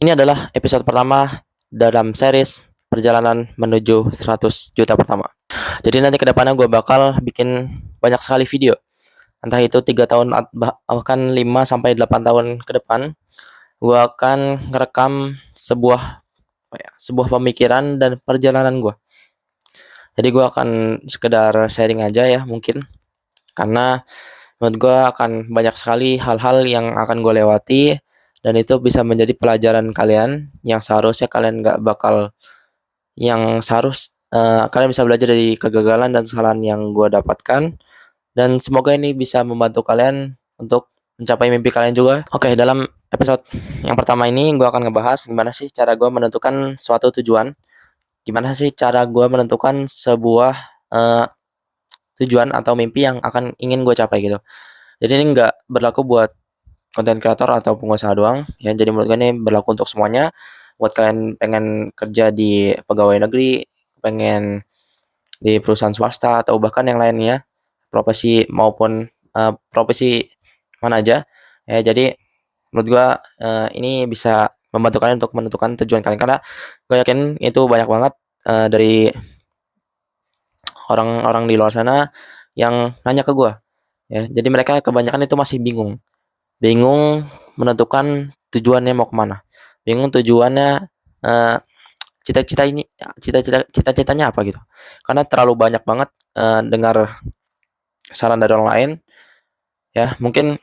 Ini adalah episode pertama dalam series perjalanan menuju 100 juta pertama. Jadi nanti ke depannya gue bakal bikin banyak sekali video. Entah itu 3 tahun bahkan 5 sampai 8 tahun ke depan, gue akan ngerekam sebuah pemikiran dan perjalanan gue. Jadi gue akan sekedar sharing aja ya mungkin, karena menurut gue akan banyak sekali hal-hal yang akan gue lewati, dan itu bisa menjadi pelajaran kalian yang seharusnya kalian gak bakal kalian bisa belajar dari kegagalan dan kesalahan yang gue dapatkan, dan semoga ini bisa membantu kalian untuk mencapai mimpi kalian juga. Oke, dalam episode yang pertama ini gue akan ngebahas gimana sih cara gue menentukan suatu tujuan, gimana sih cara gue menentukan sebuah eh, tujuan atau mimpi yang ingin gue capai gitu. Jadi ini nggak berlaku buat konten kreator atau pengusaha doang ya, jadi menurut gue ini berlaku untuk semuanya. Buat kalian pengen kerja di pegawai negeri, pengen di perusahaan swasta, atau bahkan yang lainnya, profesi maupun profesi mana aja ya. Jadi menurut gua ini bisa membantu kalian untuk menentukan tujuan kalian, karena gue yakin itu banyak banget dari orang-orang di luar sana yang nanya ke gua ya. Jadi mereka kebanyakan itu masih bingung bingung menentukan tujuannya mau kemana, bingung tujuannya, eh, cita-citanya apa gitu, karena terlalu banyak banget dengar saran dari orang lain ya. Mungkin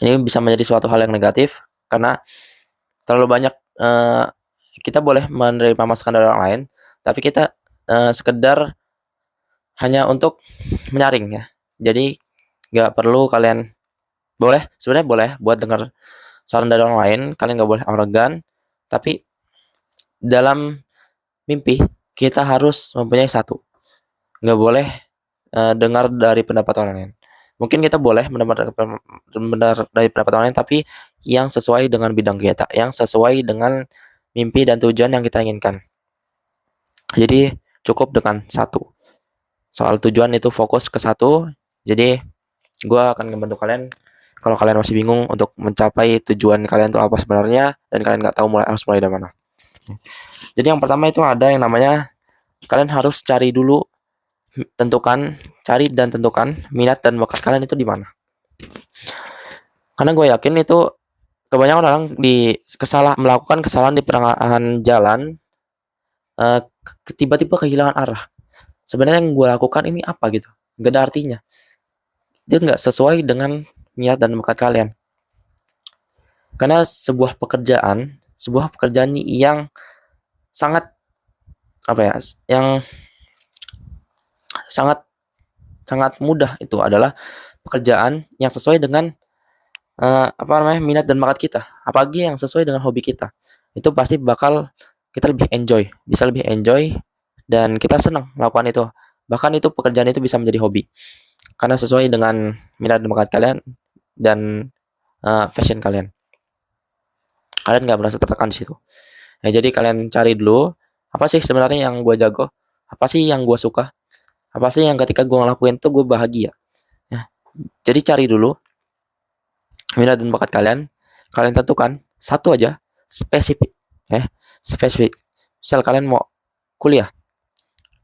ini bisa menjadi suatu hal yang negatif, karena terlalu banyak kita boleh menerima masukan dari orang lain, tapi kita sekedar hanya untuk menyaring ya. Jadi nggak perlu kalian, sebenarnya boleh buat dengar saran dari orang lain, kalian nggak boleh arogan, tapi dalam mimpi kita harus mempunyai satu, nggak boleh dengar dari pendapat orang lain. Mungkin kita boleh mendengar dari pendapat orang lain, tapi yang sesuai dengan bidang kita, yang sesuai dengan mimpi dan tujuan yang kita inginkan. Jadi cukup dengan satu. Soal tujuan itu fokus ke satu. Jadi gue akan membantu kalian kalau kalian masih bingung untuk mencapai tujuan kalian itu apa sebenarnya, dan kalian nggak tahu harus mulai dari mana. Jadi yang pertama itu ada yang namanya, kalian harus cari dan tentukan minat dan bakat kalian itu di mana. Karena gue yakin itu kebanyakan orang melakukan kesalahan di pertengahan jalan, tiba-tiba kehilangan arah. Sebenarnya yang gue lakukan ini apa gitu, gak ada artinya, dia nggak sesuai dengan minat dan bakat kalian. Karena sebuah pekerjaan yang sangat apa ya, yang sangat sangat mudah itu adalah pekerjaan yang sesuai dengan minat dan bakat kita, apalagi yang sesuai dengan hobi kita. Itu pasti bakal kita bisa lebih enjoy, dan kita senang melakukan itu. Bahkan itu pekerjaan itu bisa menjadi hobi karena sesuai dengan minat dan bakat kalian dan passion kalian. Kalian nggak merasa tertekan di situ. Ya, jadi kalian cari dulu apa sih sebenarnya yang gue jago, apa sih yang gue suka, apa sih yang ketika gue ngelakuin tuh gue bahagia. Ya, jadi cari dulu minat dan bakat kalian, kalian tentukan satu aja, spesifik ya, spesifik. Misal kalian mau kuliah,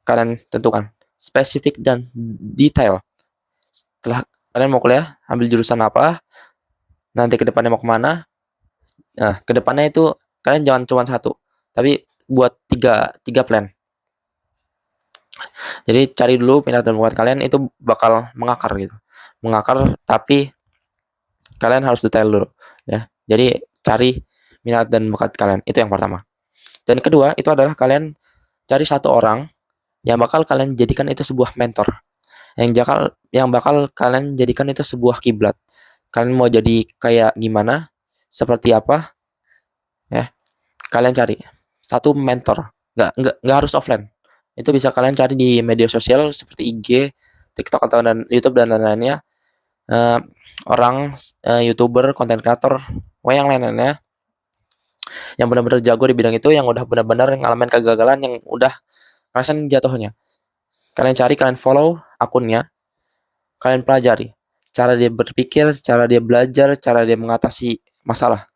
kalian tentukan spesifik dan detail. Setelah kalian mau kuliah, ambil jurusan apa, nanti ke depannya mau kemana. Nah, ke depannya itu kalian jangan cuma satu, tapi buat tiga plan. Jadi cari dulu minat dan bakat kalian, itu bakal mengakar, tapi kalian harus detail dulu ya. Jadi cari minat dan bakat kalian, itu yang pertama. Dan kedua itu adalah kalian cari satu orang yang bakal kalian jadikan itu sebuah mentor, yang bakal kalian jadikan itu sebuah kiblat. Kalian mau jadi kayak gimana, seperti apa ya, kalian cari satu mentor. Nggak harus offline, itu bisa kalian cari di media sosial seperti IG, TikTok, atau dan YouTube dan lain-lainnya. eh, Orang YouTuber, konten kreator, yang lain-lainnya yang benar-benar jago di bidang itu, yang udah benar-benar ngalamin kegagalan, yang udah ngerasain jatuhnya. Kalian cari, kalian follow akunnya, kalian pelajari cara dia berpikir, cara dia belajar, cara dia mengatasi masalah.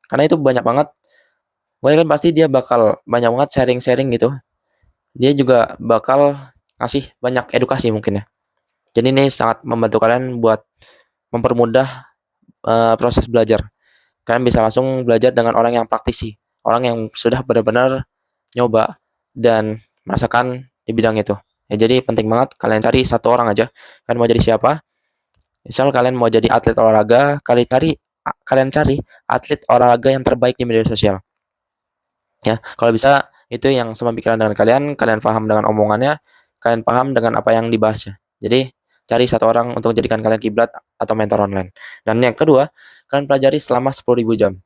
karena itu banyak banget. Gue kan pasti dia bakal banyak banget sharing-sharing gitu. Dia juga bakal ngasih banyak edukasi mungkin ya. Jadi ini sangat membantu kalian buat mempermudah proses belajar. Kalian bisa langsung belajar dengan orang yang praktisi, orang yang sudah benar-benar nyoba dan merasakan di bidang itu. Ya, jadi penting banget kalian cari satu orang aja. Kalian mau jadi siapa? Misal kalian mau jadi atlet olahraga, kalian cari atlet olahraga yang terbaik di media sosial. Ya, kalau bisa itu yang sama pikiran dengan kalian, kalian paham dengan omongannya, kalian paham dengan apa yang dibahasnya. Jadi cari satu orang untuk jadikan kalian kiblat atau mentor online. Dan yang kedua, kalian pelajari selama 10.000 jam.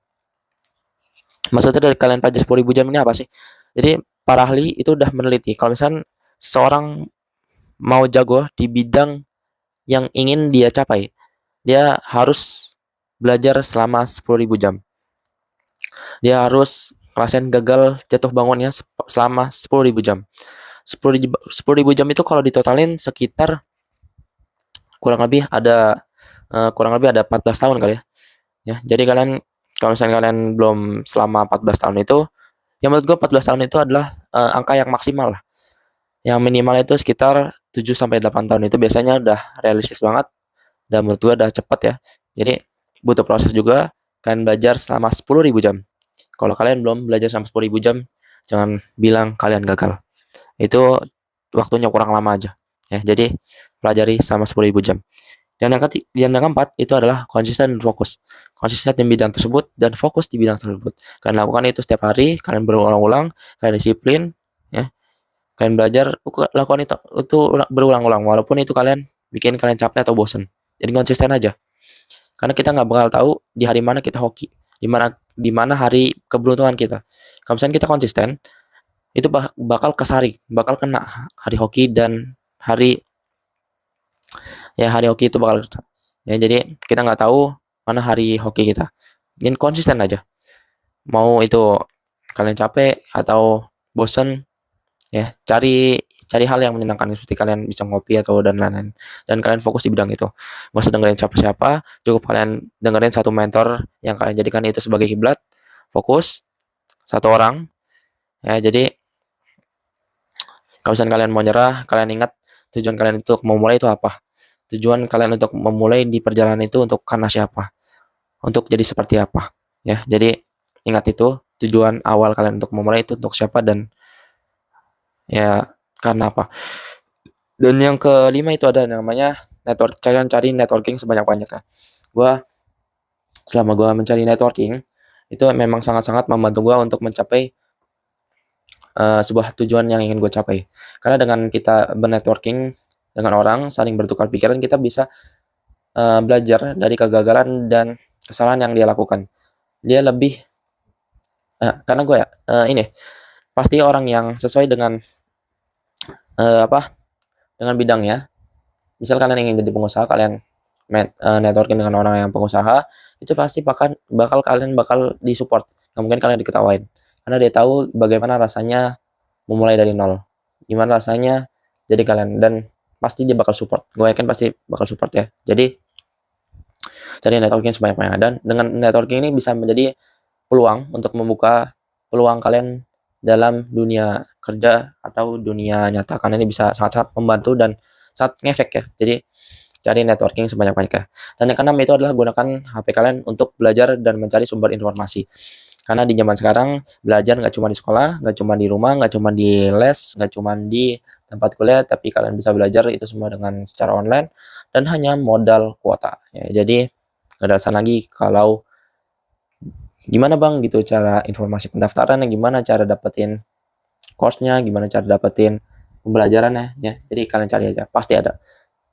Maksudnya dari kalian pelajari 10.000 jam ini apa sih? Jadi para ahli itu udah meneliti kalau misalnya seorang mau jago di bidang yang ingin dia capai, dia harus belajar selama 10.000 jam. Dia harus ngerasain gagal jatuh bangunnya selama 10.000 jam. 10.000 jam itu kalau ditotalin sekitar kurang lebih ada kurang lebih ada 14 tahun kali ya. Ya, jadi kalian kalau misalnya kalian belum selama 14 tahun itu, ya menurut gue 14 tahun itu adalah angka yang maksimal lah. Yang minimal itu sekitar 7 sampai 8 tahun itu biasanya udah realistis banget dan menurut gue udah cepat ya. Jadi butuh proses juga, kalian belajar selama 10.000 jam. Kalau kalian belum belajar selama 10.000 jam, jangan bilang kalian gagal. Itu waktunya kurang lama aja. Ya, jadi pelajari selama 10.000 jam. Dan yang keempat itu adalah konsisten dan fokus. Konsisten di bidang tersebut dan fokus di bidang tersebut. Kalian lakukan itu setiap hari, kalian berulang-ulang, kalian disiplin, ya. Kalian belajar, lakukan itu berulang-ulang, walaupun itu bikin kalian capek atau bosen. Jadi konsisten aja. Karena kita nggak bakal tahu di hari mana kita hoki, di mana hari keberuntungan kita. Kalau misalnya kita konsisten, itu bakal bakal kena hari hoki dan hari hoki itu bakal ya. Jadi kita nggak tahu mana hari hoki kita. Jadi konsisten aja. Mau itu kalian capek atau bosen, ya cari hal yang menyenangkan seperti kalian bisa ngopi atau dan lain-lain, dan kalian fokus di bidang itu. Gak usah dengerin siapa-siapa, cukup kalian dengerin satu mentor yang kalian jadikan itu sebagai kiblat. Fokus satu orang, ya. Jadi kalau misalnya kalian mau nyerah, kalian ingat tujuan kalian untuk memulai itu apa. Tujuan kalian untuk memulai di perjalanan itu untuk karena siapa, untuk jadi seperti apa, ya. Jadi ingat itu tujuan awal kalian untuk memulai itu untuk siapa dan ya karena apa. Dan yang kelima itu ada namanya kalian cari networking sebanyak-banyaknya. Gua Selama gua mencari networking itu memang sangat-sangat membantu gua untuk mencapai sebuah tujuan yang ingin gue capai. Karena dengan kita bernetworking dengan orang, saling bertukar pikiran, kita bisa belajar dari kegagalan dan kesalahan yang dia lakukan. Dia lebih karena gue ya ini pasti orang yang sesuai dengan dengan bidangnya. Misal kalian ingin jadi pengusaha, kalian networking dengan orang yang pengusaha, itu pasti bakal kalian bakal disupport. Nggak mungkin kalian diketawain. Karena dia tahu bagaimana rasanya memulai dari nol. Gimana rasanya jadi kalian, dan pasti dia bakal support. Gue yakin pasti bakal support ya. Jadi cari networking sebanyak-banyaknya, dan dengan networking ini bisa menjadi peluang untuk membuka peluang kalian dalam dunia kerja atau dunia nyata, karena ini bisa sangat-sangat membantu dan sangat ngefek ya. Jadi cari networking sebanyak-banyaknya. Dan yang keenam itu adalah gunakan HP kalian untuk belajar dan mencari sumber informasi. Karena di zaman sekarang belajar nggak cuma di sekolah, nggak cuma di rumah, nggak cuma di les, nggak cuma di tempat kuliah, tapi kalian bisa belajar itu semua dengan secara online dan hanya modal kuota. Ya, jadi nggak ada alasan lagi kalau gimana bang gitu cara informasi pendaftaran, gimana cara dapetin course-nya, gimana cara dapetin pembelajarannya, ya. Jadi kalian cari aja, pasti ada.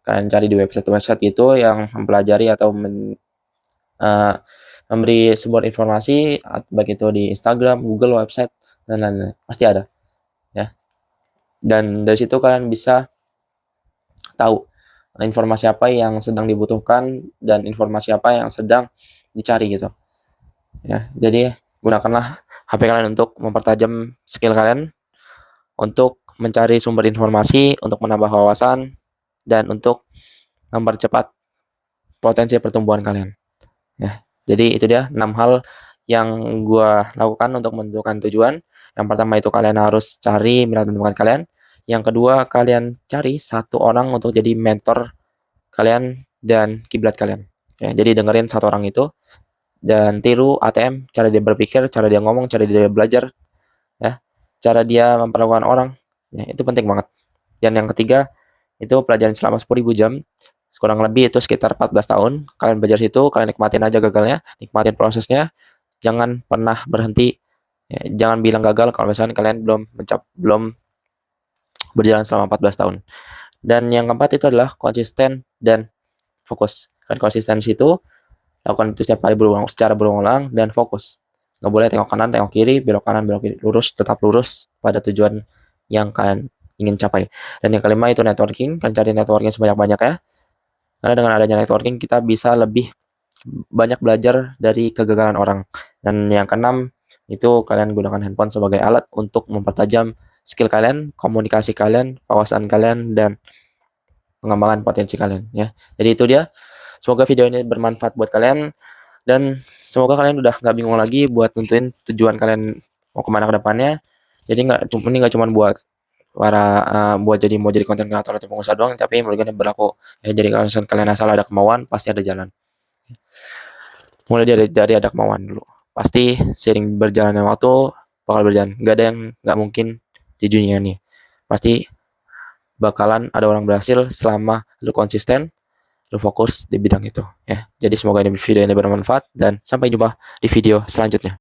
Kalian cari di website-website gitu yang mempelajari atau memberi sebuah informasi, baik itu di Instagram, Google, website, dan lain-lain. Pasti ada, ya. Dan dari situ kalian bisa tahu informasi apa yang sedang dibutuhkan dan informasi apa yang sedang dicari gitu. Ya, jadi gunakanlah HP kalian untuk mempertajam skill kalian, untuk mencari sumber informasi, untuk menambah wawasan, dan untuk mempercepat potensi pertumbuhan kalian. Ya, jadi itu dia 6 hal yang gua lakukan untuk menentukan tujuan. Yang pertama itu kalian harus cari minat dan bakat kalian. Yang kedua, kalian cari satu orang untuk jadi mentor kalian dan kiblat kalian. Ya, jadi dengerin satu orang itu dan tiru ATM, cara dia berpikir, cara dia ngomong, cara dia belajar, ya, cara dia memperlakukan orang. Ya, itu penting banget. Dan yang ketiga, itu pelajaran selama 10.000 jam, kurang lebih itu sekitar 14 tahun. Kalian belajar situ, kalian nikmatin aja gagalnya, nikmatin prosesnya, jangan pernah berhenti. Ya, jangan bilang gagal kalau misalnya kalian belum berjalan selama 14 tahun. Dan yang keempat itu adalah konsisten dan fokus. Kan konsistensi itu lakukan itu setiap hari secara berulang-ulang dan fokus. Nggak boleh tengok kanan, tengok kiri, belok kanan, belok kiri, lurus, tetap lurus pada tujuan yang kalian ingin capai. Dan yang kelima itu networking, kan cari networking sebanyak-banyaknya. Karena dengan adanya networking kita bisa lebih banyak belajar dari kegagalan orang. Dan yang keenam itu kalian gunakan handphone sebagai alat untuk mempertajam skill kalian, komunikasi kalian, wawasan kalian, dan pengembangan potensi kalian ya. Jadi itu dia. Semoga video ini bermanfaat buat kalian dan semoga kalian udah nggak bingung lagi buat nentuin tujuan kalian mau kemana ke depannya. Jadi ini nggak cuma buat buat mau jadi konten kreator atau pengusaha doang, tapi menurut gue berlaku ya. Jadi kalau kalian asal ada kemauan pasti ada jalan. Mulai dari ada kemauan dulu. Pasti sering berjalannya waktu bakal berjalan. Nggak ada yang nggak mungkin di dunia ini. Pasti bakalan ada orang berhasil selama lu konsisten, lu fokus di bidang itu ya. Jadi semoga video ini bermanfaat dan sampai jumpa di video selanjutnya.